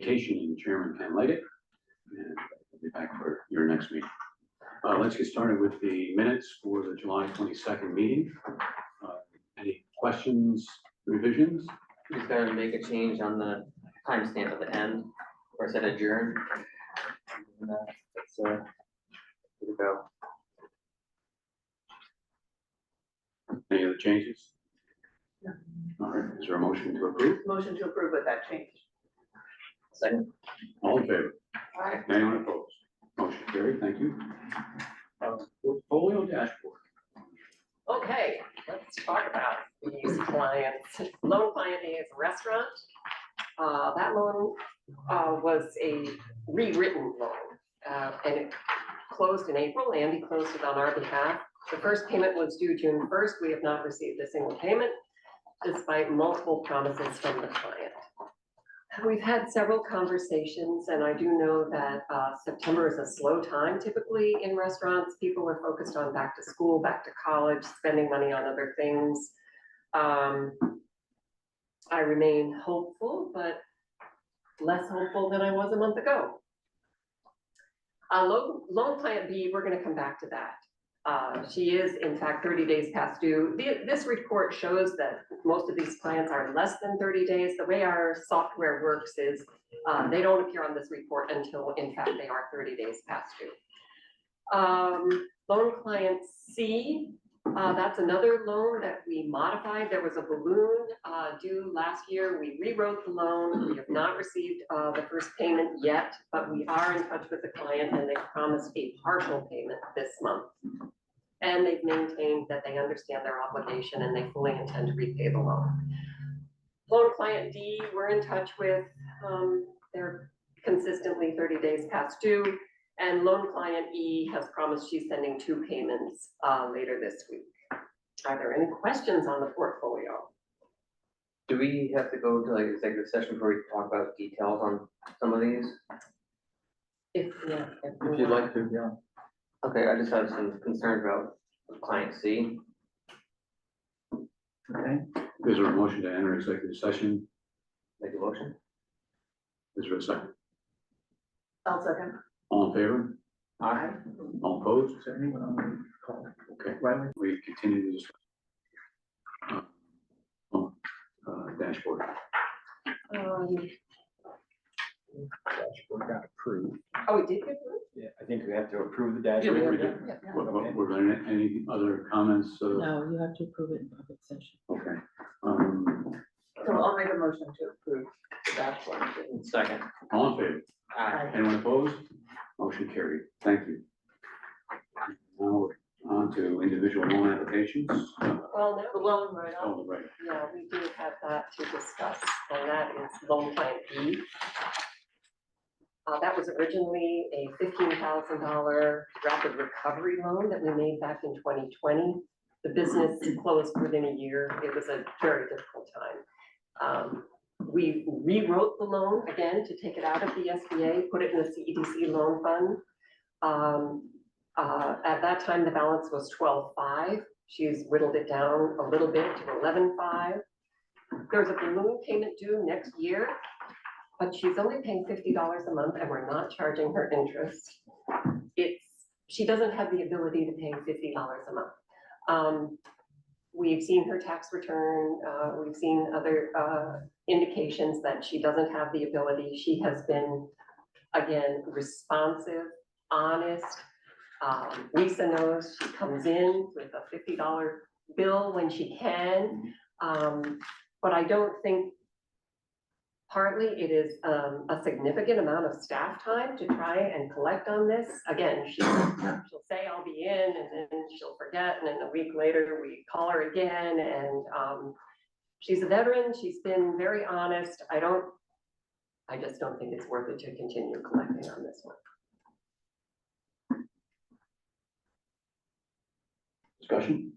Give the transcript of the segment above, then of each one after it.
vacation and Chairman can light it. And we'll be back for your next meeting. Let's get started with the minutes for the July 22nd meeting. Any questions, revisions? Just gotta make a change on the timestamp at the end, or set adjourn. So, here we go. Any other changes? No. All right, is there a motion to approve? Motion to approve with that change. Second. All in favor? Aye. Anyone opposed? Motion carried, thank you. Portfolio dashboard. Okay, let's talk about these clients. Loan client A is a restaurant. That loan was a rewritten loan, and it closed in April. Andy closed it on our behalf. The first payment was due June 1st. We have not received a single payment, despite multiple promises from the client. We've had several conversations, and I do know that September is a slow time typically in restaurants. People are focused on back to school, back to college, spending money on other things. I remain hopeful, but less hopeful than I was a month ago. Loan client B, we're going to come back to that. She is in fact 30 days past due. This report shows that most of these clients are less than 30 days. The way our software works is they don't appear on this report until in fact they are 30 days past due. Loan client C, that's another loan that we modified. There was a balloon due last year. We rewrote the loan. We have not received the first payment yet, but we are in touch with the client and they promised a partial payment this month. And they've maintained that they understand their obligation and they fully intend to repay the loan. Loan client D, we're in touch with. They're consistently 30 days past due. And loan client E has promised she's sending 2 payments later this week. Are there any questions on the portfolio? Do we have to go to like executive session before we talk about details on some of these? If You'd like to, yeah. Okay, I just have some concerns about client C. Okay. Is there a motion to enter executive session? Make a motion. Is there a second? I'll second. All in favor? Aye. All opposed? Is there anyone on the call? Okay, Riley? we continue this dashboard. Dashboard got approved. Oh, we did get one? Yeah, I think we have to approve the Yeah, dashboard. we did. Yeah. Were there any other comments? No, you have to approve it in public session. Okay. So I'll make a motion to approve the dashboard. Second. All in favor? Aye. Anyone opposed? Motion carried. Thank you. Now on to individual loan applications. Well, no, the loan right off. Oh, right. Yeah, we do have that to discuss, and that is loan client B. That was originally a $15,000 rapid recovery loan that we made back in 2020. The business closed within a year. It was a very difficult time. We rewrote the loan again to take it out of the SBA, put it in the CEDC loan fund. At that time, the balance was 12.5. She's whittled it down a little bit to 11.5. There's a balloon payment due next year, but she's only paying $50 a month and we're not charging her interest. She doesn't have the ability to pay $50 a month. We've seen her tax return. We've seen other indications that she doesn't have the ability. She has been, again, responsive, honest. Lisa knows she comes in with a $50 bill when she can. But I don't think partly it is a significant amount of staff time to try and collect on this. Again, she'll say I'll be in and then she'll forget, and then a week later we call her again, and she's a veteran. She's been very honest. I just don't think it's worth it to continue collecting on this one. Discussion?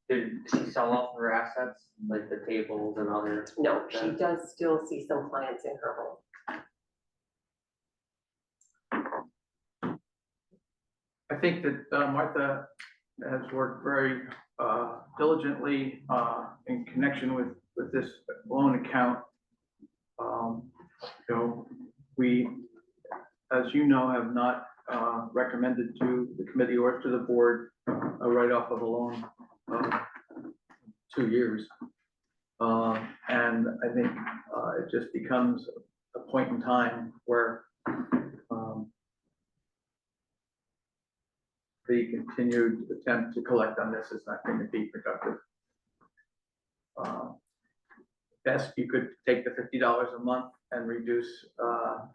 Did she sell off her assets, like the tables and other? No, she does still see some clients in her home. I think that Martha has worked very diligently in connection with this loan account. You know, we, as you know, have not recommended to the committee or to the board a write-off of a loan of 2 years. And I think it just becomes a point in time where the continued attempt to collect on this is not going to be productive. Best, you could take the $50 a month and reduce the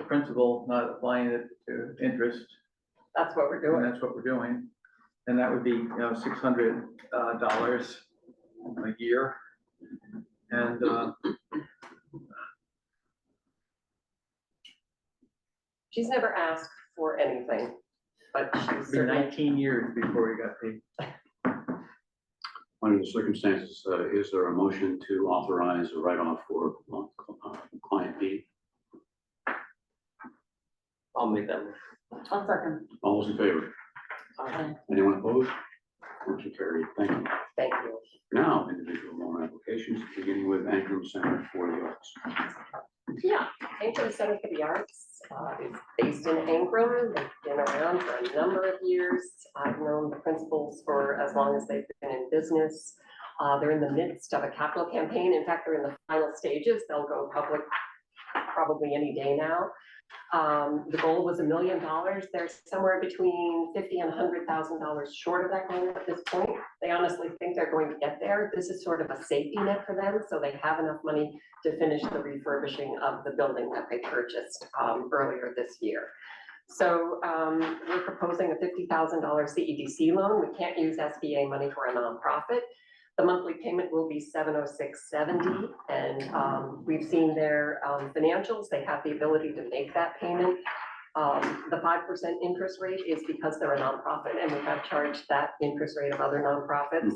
principal, not applying it to interest, That's what we're and doing. that's what we're doing. And that would be, you know, $600 a year. And She's never asked for anything, but she's it'd be certainly, 19 years before we got paid. Under the circumstances, is there a motion to authorize a write-off for client B? I'll make them. I'll second. All those in favor? Anyone opposed? Motion carried. Thank you. thank you. Now, individual loan applications, beginning with Ankrum Center for the Arts. Yeah, Ankrum Center for the Arts is based in Ankrum. They've been around for a number of years. I've known the principals for as long as they've been in business. They're in the midst of a capital campaign. In fact, they're in the final stages. They'll go public probably any day now. The goal was $1 million. They're somewhere between $50,000 and $100,000 short of that goal at this point. They honestly think they're going to get there. This is sort of a safety net for them, so they have enough money to finish the refurbishing of the building that they purchased earlier this year. So we're proposing a $50,000 CEDC loan. We can't use SBA money for a nonprofit. The monthly payment will be $706.70, and we've seen their financials. They have the ability to make that payment. The 5% interest rate is because they're a nonprofit, and we have charged that interest rate of other nonprofits.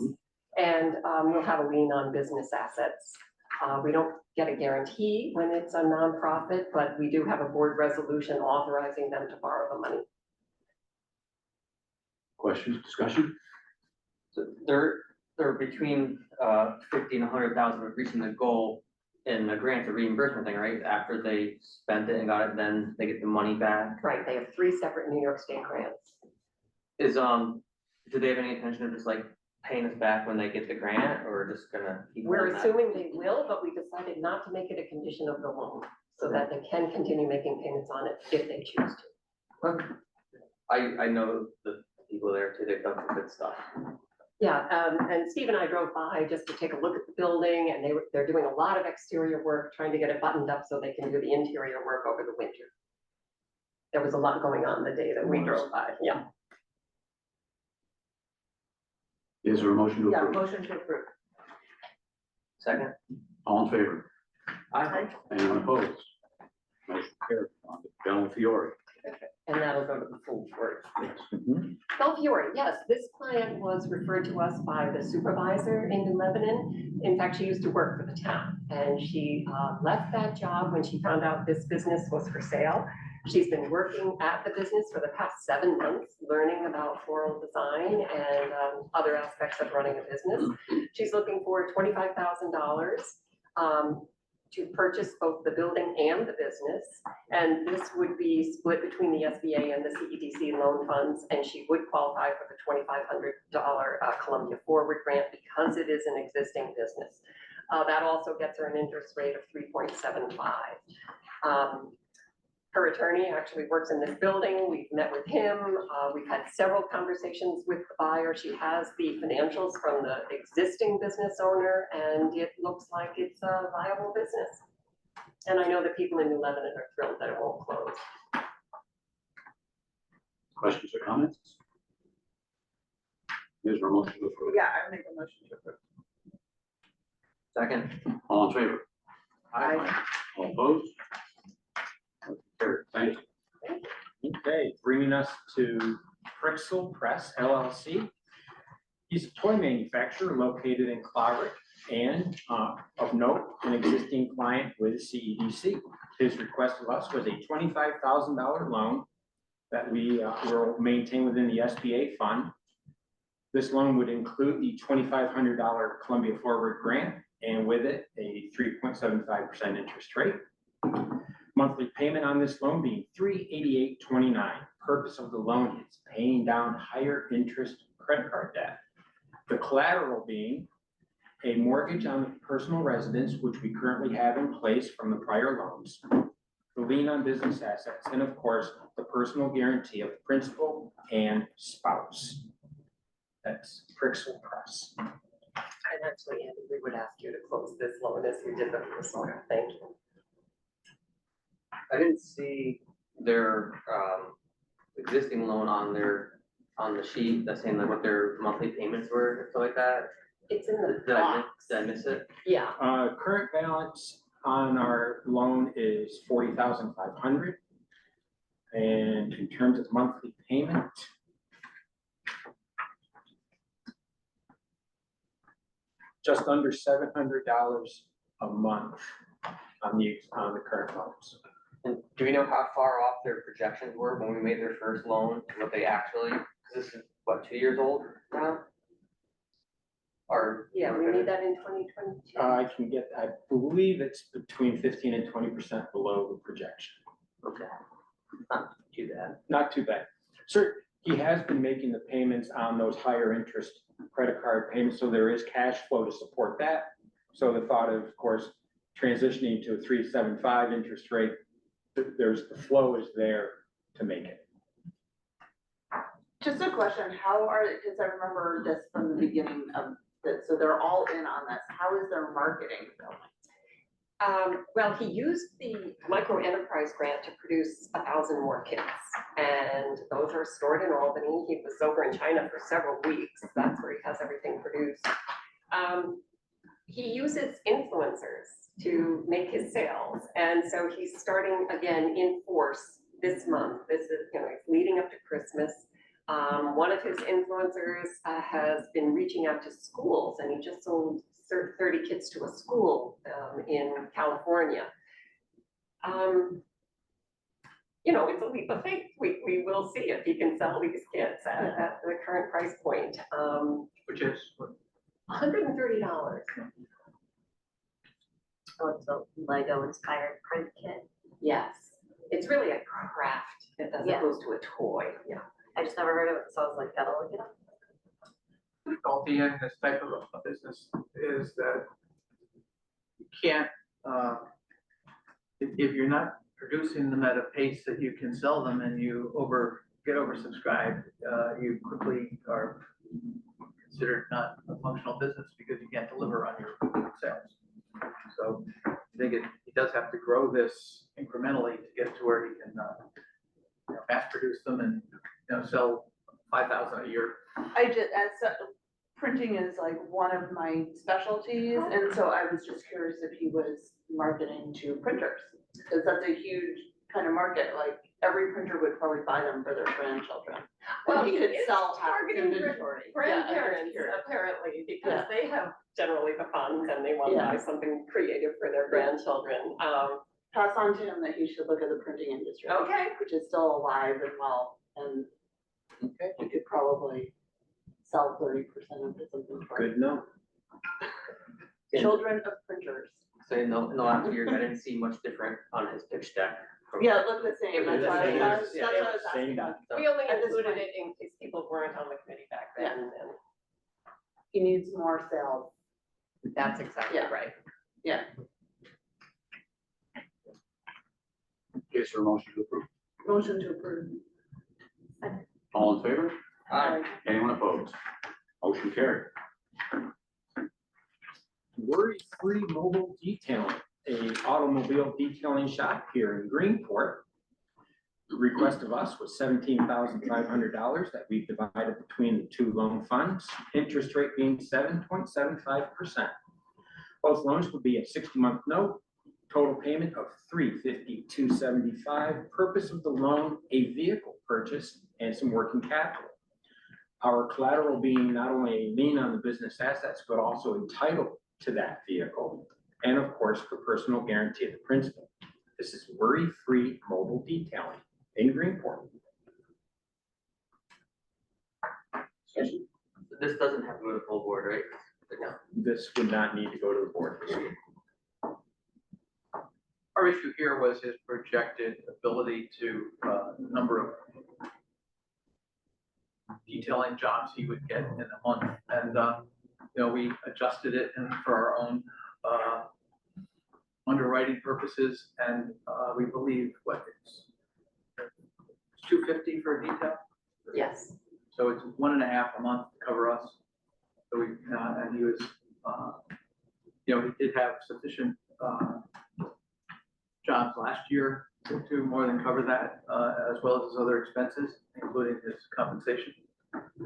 And we'll have a lien on business assets. We don't get a guarantee when it's a nonprofit, but we do have a board resolution authorizing them to borrow the money. Questions, discussion? So they're between 50 and 100,000 of reaching the goal in the grant, the reimbursement thing, right? After they spent it and got it, then they get the money back. Right, they have 3 separate New York State grants. Is do they have any intention of just like paying us back when they get the grant, or just gonna keep We're holding that? assuming they will, but we decided not to make it a condition of the loan so that they can continue making payments on it if they choose to. Okay. I know the people there too, they've done some good stuff. Yeah, and Steve and I drove by just to take a look at the building, and they're doing a lot of exterior work, trying to get it buttoned up so they can do the interior work over the winter. There was a lot going on the day that we drove by, yeah. Is there a motion to Yeah, approve? motion to approve. Second. All in favor? Aye. Anyone opposed? Motion carried. On to Belfiore. And that'll go to the full board. Yes. Belfiore, yes, this client was referred to us by the supervisor in New Lebanon. In fact, she used to work for the town, and she left that job when she found out this business was for sale. She's been working at the business for the past 7 months, learning about floral design and other aspects of running a business. She's looking for $25,000 to purchase both the building and the business. And this would be split between the SBA and the CEDC loan funds, and she would qualify for the $2,500 Columbia Forward Grant because it is an existing business. That also gets her an interest rate of 3.75. Her attorney actually works in this building. We've met with him. We've had several conversations with the buyer. She has the financials from the existing business owner, and it looks like it's a viable business. And I know that people in New Lebanon are thrilled that it won't close. Questions or comments? Is there a motion to approve? Yeah, I make a motion to approve. Second. All in favor? Aye. All opposed? Motion carried. Thank you. Okay, bringing us to Frixel Press LLC. He's a toy manufacturer located in Clogrick and of note, an existing client with CEDC. His request of us was a $25,000 loan that we will maintain within the SBA fund. This loan would include the $2,500 Columbia Forward Grant and with it, a 3.75% interest rate. Monthly payment on this loan being $388.29. Purpose of the loan is paying down higher interest credit card debt. The collateral being a mortgage on the personal residence, which we currently have in place from the prior loans, the lien on business assets, and of course, the personal guarantee of the principal and spouse. That's Prixel Press. And actually, Andy, we would ask you to close this loan as you did the first one. Thank you. I didn't see their, existing loan on the sheet, that's saying like what their monthly payments were, and stuff like that. It's in the Did I box. miss it? Yeah, Current balance on our loan is $40,500. And in terms of monthly payment, just under $700 a month on the current loans. And do we know how far off their projections were when we made their first loan, to what they actually, because this is, what, 2 years old now? Or? yeah, we need that in 2022. I can get, I believe it's between 15 and 20% below the projection. Okay. Not too bad. Not too bad. Sir, he has been making the payments on those higher interest credit card payments, so there is cash flow to support that. So the thought of course, transitioning to a 3.75 interest rate, the flow is there to make it. Just a question, how are, because I remember this from the beginning of this, so they're all in on this, how is their marketing going? Well, he used the micro enterprise grant to produce 1,000 more kits. And those are stored in Albany. He was over in China for several weeks. That's where he has everything produced. He uses influencers to make his sales. And so he's starting again in force this month. This is, it's leading up to Christmas. One of his influencers has been reaching out to schools, and he just sold 30 kits to a school in California. It's a leap of faith. We will see if he can sell these kits at the current price point. Which is, $130. So it's a Lego inspired print kit. Yes, it's really a craft as Yeah. opposed to a toy. Yeah. I just never heard of it, so I was like, gotta look it up. difficulty in this type of a business is that you can't, if you're not producing them at a pace that you can sell them and you get oversubscribed, you quickly are considered not a functional business because you can't deliver on your sales. So I think he does have to grow this incrementally to get to where he can, mass produce them and, sell 5,000 a year. Printing is like one of my specialties, and so I was just curious if he was marketing to printers, because that's a huge kind of market, like every printer would probably buy them for their grandchildren. Well, And he could is sell half targeting inventory. grandparents, Yeah, apparently, because Yeah. they have generally the funds and they want to Yeah. buy something creative for their grandchildren. pass on to him that he should look at the printing industry. Okay. Which is still alive and well, and Okay. he could probably sell 30% of his inventory. Good enough. Children of printers. So in the last few years, I didn't see much different on his pitch deck. from- Yeah, it looked the same, It was that's why the same. I was, that's what I was Same. asking. So- We only At this included point. it in case people weren't on the committee back then, and He needs more sales. that's exactly Yeah. right. Is there a motion to approve? Motion to approve. All in favor? Anyone opposed? Motion carried. Worry-free mobile detailing, a automobile detailing shop here in Greenport. The request of us was $17,500 that we divided between the two loan funds, interest rate being 7.75%. Both loans would be a 60-month note, total payment of $352.75. Purpose of the loan, a vehicle purchase and some working capital. Our collateral being not only a lien on the business assets, but also entitled to that vehicle. And of course, the personal guarantee of the principal. This is worry-free mobile detailing in Greenport. This doesn't have to go to full board, right? No. This would not need to go to the board. board this year. Our issue here was his projected ability to, number of detailing jobs he would get in a month. And, we adjusted it and for our own, underwriting purposes. And, we believe it's 250 for a detail. Yes. So it's 1.5 a month to cover us. So we, and he was, he did have sufficient, jobs last year to more than cover that, as well as his other expenses, including his compensation.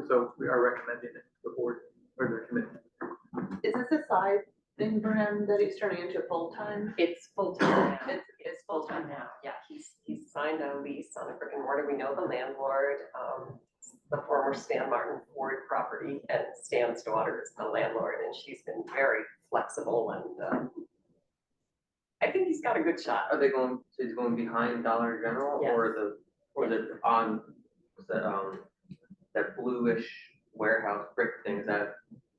So we are recommending it to the board or the committee. Is this a side thing for him that he's turning into full-time? It's full-time now. It's Full-time now, yeah, he's signed a lease on a brick and mortar, we know the landlord, the former Stan Martin Ford property, and Stan's daughter is the landlord, and she's been very flexible, and I think he's got a good shot. Are they going, so he's going behind Dollar General or the on, what's that, that bluish warehouse brick thing, is that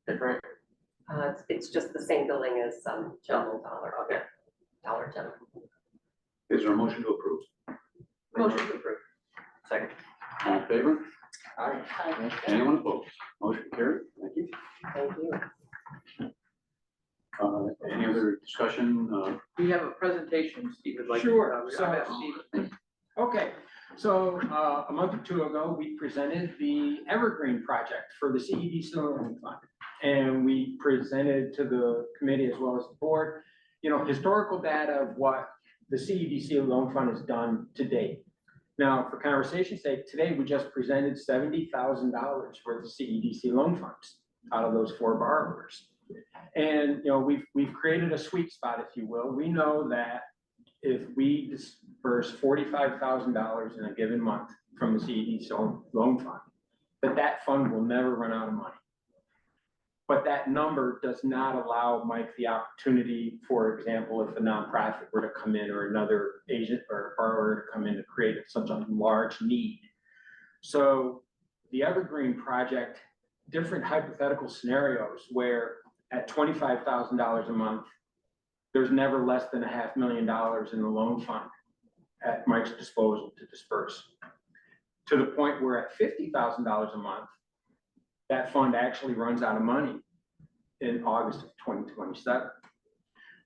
different? It's just the same building as, General Dollar, Okay. Dollar General. Is there a motion to approve? Motion to approve. Second. All in favor? Aye. Anyone opposed? Motion carried. Thank you. Thank you. Any other discussion? We have a presentation Steve would like. Sure, I've asked Steve. Okay, so a month or two ago, we presented the Evergreen project for the CEDC Loan Fund. And we presented to the committee as well as the board, historical data of what the CEDC Loan Fund has done to date. Now, for conversation's sake, today we just presented $70,000 worth of CEDC loan funds out of those 4 borrowers. And, we've created a sweet spot, if you will. We know that if we disperse $45,000 in a given month from the CEDC loan fund, that fund will never run out of money. But that number does not allow Mike the opportunity, for example, if a nonprofit were to come in or another agent or borrower to come in to create such a large need. So the Evergreen project, different hypothetical scenarios where at $25,000 a month, there's never less than $500,000 in the loan fund at Mike's disposal to disperse. To the point where at $50,000 a month, that fund actually runs out of money in August of 2027.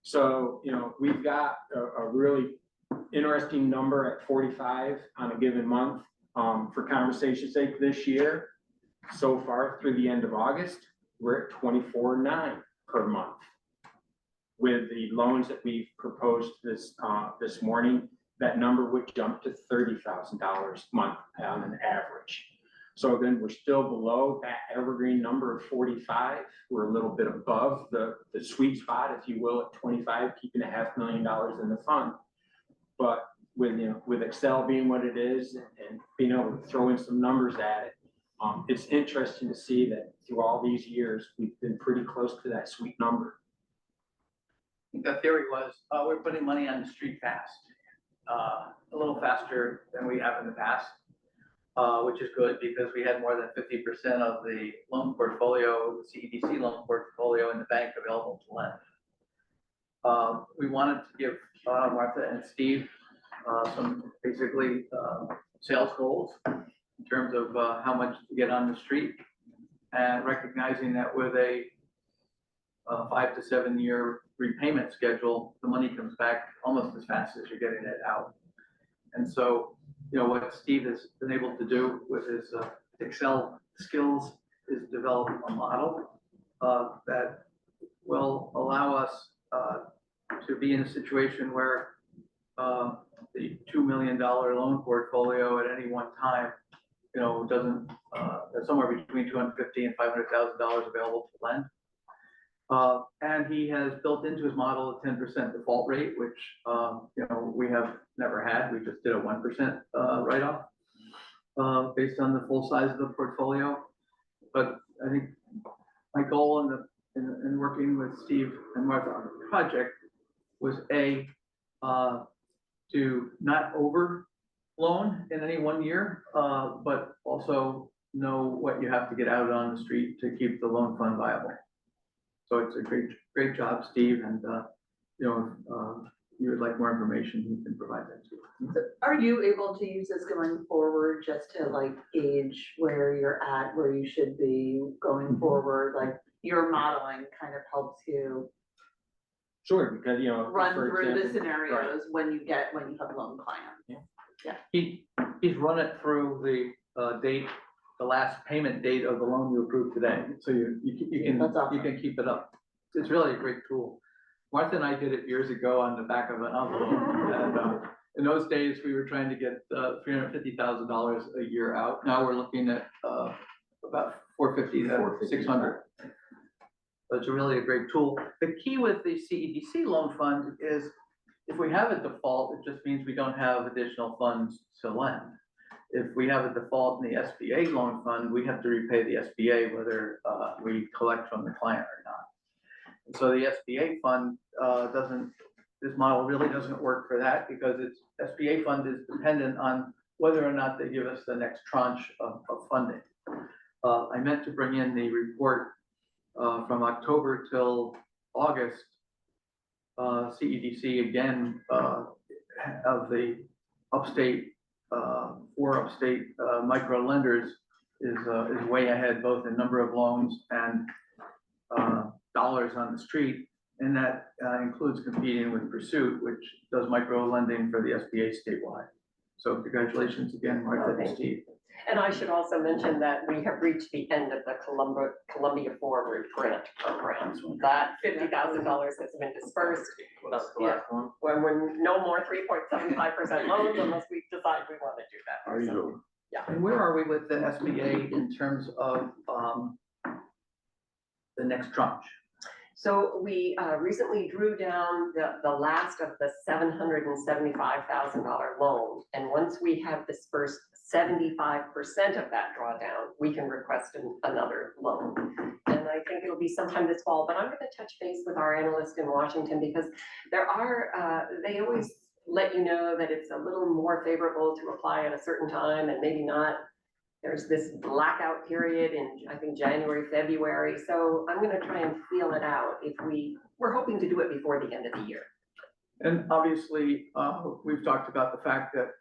So, we've got a really interesting number at 45 on a given month. For conversation's sake this year, so far through the end of August, we're at 24.9 per month. With the loans that we've proposed this morning, that number would jump to $30,000 a month on an average. So again, we're still below that Evergreen number of 45. We're a little bit above the sweet spot, if you will, at 25, keeping $500,000 in the fund. But with Excel being what it is and being able to throw in some numbers at it, it's interesting to see that through all these years, we've been pretty close to that sweet number. I think the theory was, we're putting money on the street fast, a little faster than we have in the past. Which is good because we had more than 50% of the loan portfolio, the CEDC loan portfolio in the bank available to lend. We wanted to give Martha and Steve some basically sales goals in terms of how much to get on the street, and recognizing that with a 5 to 7 year repayment schedule, the money comes back almost as fast as you're getting it out. And so, what Steve has been able to do with his Excel skills is develop a model that will allow us to be in a situation where the $2 million loan portfolio at any one time, doesn't, there's somewhere between $250,000 and $500,000 available to lend. And he has built into his model a 10% default rate, which, we have never had. We just did a 1% write-off based on the full size of the portfolio. But I think my goal in working with Steve and Martha on the project was to not over loan in any one year, but also know what you have to get out on the street to keep the loan fund viable. So it's a great job, Steve, and, you know, if you would like more information, he can provide that to you. So are you able to use this going forward just to like gauge where you're at, where you should be going forward? Like your modeling kind of helps you Sure, because, you know. run for through the example, scenarios when you have loan clients. He's run it through the last payment date of the loan you approved today, so you That's awesome. can keep it up. It's really a great tool. Martha and I did it years ago on the back of an envelope, and in those days, we were trying to get $350,000 a year out. Now we're looking at about 450 to 600. So it's really a great tool. The key with the CEDC loan fund is if we have a default, it just means we don't have additional funds to lend. If we have a default in the SBA loan fund, we have to repay the SBA whether we collect from the client or not. And so the SBA fund this model really doesn't work for that because its SBA fund is dependent on whether or not they give us the next tranche of funding. I meant to bring in the report from October till August. CEDC again of the upstate, 4 upstate micro lenders is way ahead both in number of loans and dollars on the street, and that includes competing with Pursuit, which does micro lending for the SBA statewide. So congratulations again, Martha and Steve. And I should also mention that we have reached the end of the Columbia Forward Grant Program. That $50,000 has been dispersed. That's the last one. When we're no more 3.75% loans unless we decide we want to do that. Are you? Yeah. And where are we with the SBA in terms of the next tranche? So we recently drew down the last of the $775,000 loan. And once we have dispersed 75% of that drawdown, we can request another loan. And I think it'll be sometime this fall, but I'm going to touch base with our analyst in Washington because there are, they always let you know that it's a little more favorable to apply at a certain time and maybe not. There's this blackout period in, I think, January, February. So I'm going to try and feel it out if we're hoping to do it before the end of the year. And obviously, we've talked about the fact that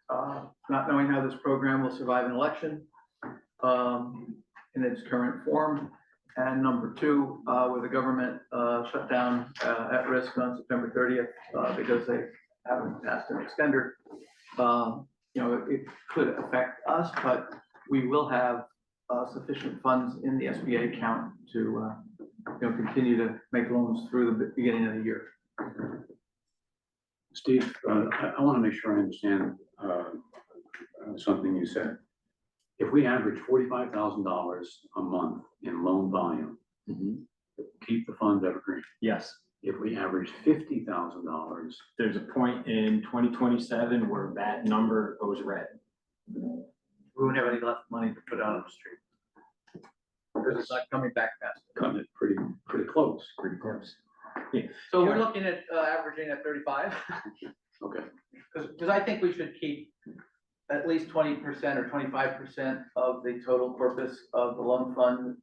not knowing how this program will survive an election in its current form. And number 2, with the government shut down at risk on September 30th because they haven't passed an extender. You know, it could affect us, but we will have sufficient funds in the SBA account to you know, continue to make loans through the beginning of the year. Steve, I want to make sure I understand something you said. If we average $45,000 a month in loan volume, keep the fund evergreen. Yes, If we average $50,000, there's a point in 2027 where that number goes red. We won't have any left money to put out on the street. Because it's not coming back fast. cutting it pretty close. Pretty close. So we're looking at averaging at 35. Okay. Because I think we should keep at least 20% or 25% of the total corpus of the loan fund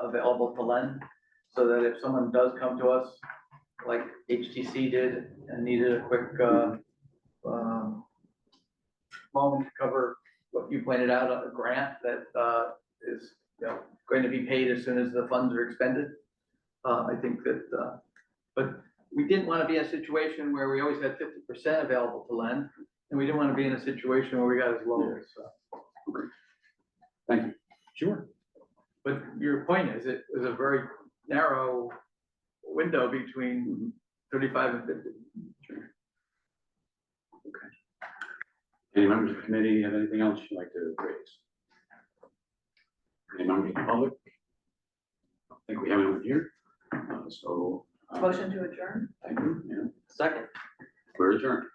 available to lend. So that if someone does come to us, like HTC did, and needed a quick loan to cover what you pointed out, a grant that is, you know, going to be paid as soon as the funds are expended. I think that, but we didn't want to be in a situation where we always had 50% available to lend, and we didn't want to be in a situation where we got as low as. Okay. Thank you. Sure. But your point is, it was a very narrow window between 35 and 50. Sure. Okay. Any members of the committee have anything else you'd like to raise? Any members of the public? I think we have anyone here. So. Motion to adjourn? Thank you. Yeah. Second. We're adjourned.